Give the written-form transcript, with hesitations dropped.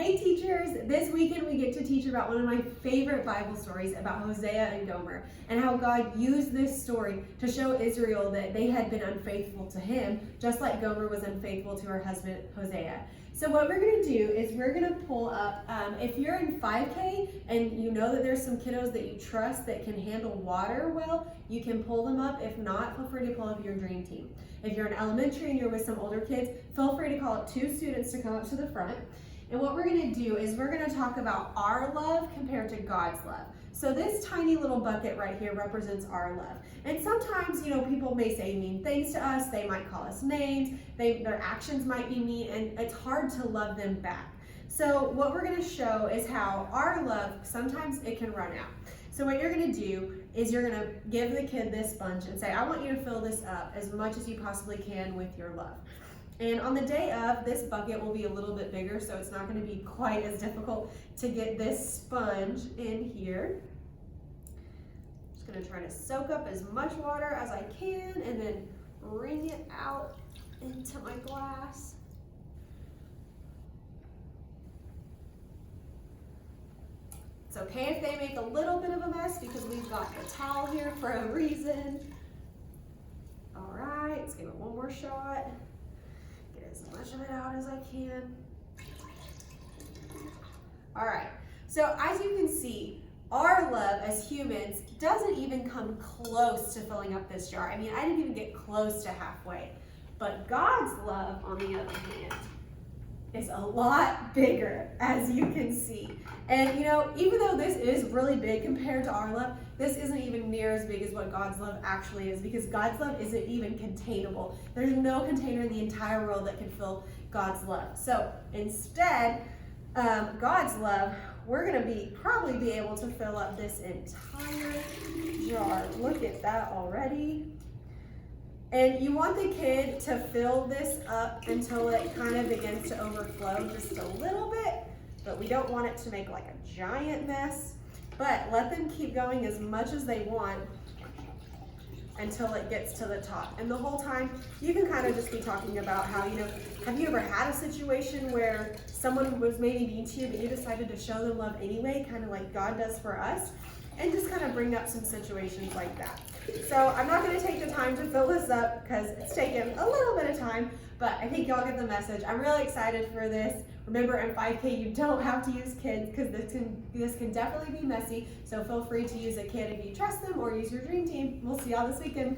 Hey teachers, this weekend we get to teach about one of my favorite Bible stories about Hosea and Gomer and how God used this story to show Israel that they had been unfaithful to him, just like Gomer was unfaithful to her husband Hosea. So what we're going to do is we're going to pull up, if you're in 5K and you know that there's some kiddos that you trust that can handle water well, you can pull them up. If not, feel free to pull up your dream team. If you're in elementary and you're with some older kids, feel free to call up 2 students to come up to the front. And what we're going to do is we're going to talk about our love compared to God's love. So this tiny little bucket right here represents our love. And sometimes, people may say mean things to us. They might call us names. Their actions might be mean, and it's hard to love them back. So what we're going to show is how our love, sometimes it can run out. So what you're going to do is you're going to give the kid this sponge and say, I want you to fill this up as much as you possibly can with your love. And on the day of, this bucket will be a little bit bigger, so it's not going to be quite as difficult to get this sponge in here. Just going to try to soak up as much water as I can and then wring it out into my glass. It's okay if they make a little bit of a mess because we've got the towel here for a reason. All right, let's give it one more shot. Get as much of it out as I can. All right, so as you can see, our love as humans doesn't even come close to filling up this jar. I mean, I didn't even get close to halfway. But God's love, on the other hand, is a lot bigger, as you can see. And even though this is really big compared to our love, this isn't even near as big as what God's love actually is, because God's love isn't even containable. There's no container in the entire world that can fill God's love. So instead, God's love, we're going to probably be able to fill up this entire jar. Look at that already. And you want the kid to fill this up until it kind of begins to overflow just a little bit, but we don't want it to make like a giant mess. But let them keep going as much as they want until it gets to the top. And the whole time, you can kind of just be talking about how, have you ever had a situation where someone was maybe mean to you, but you decided to show them love anyway, kind of like God does for us? And just kind of bring up some situations like that. So I'm not going to take the time to fill this up because it's taken a little bit of time, but I think y'all get the message. I'm really excited for this. Remember, in 5K, you don't have to use kids because this can definitely be messy. So feel free to use a kid if you trust them or use your dream team. We'll see y'all this weekend.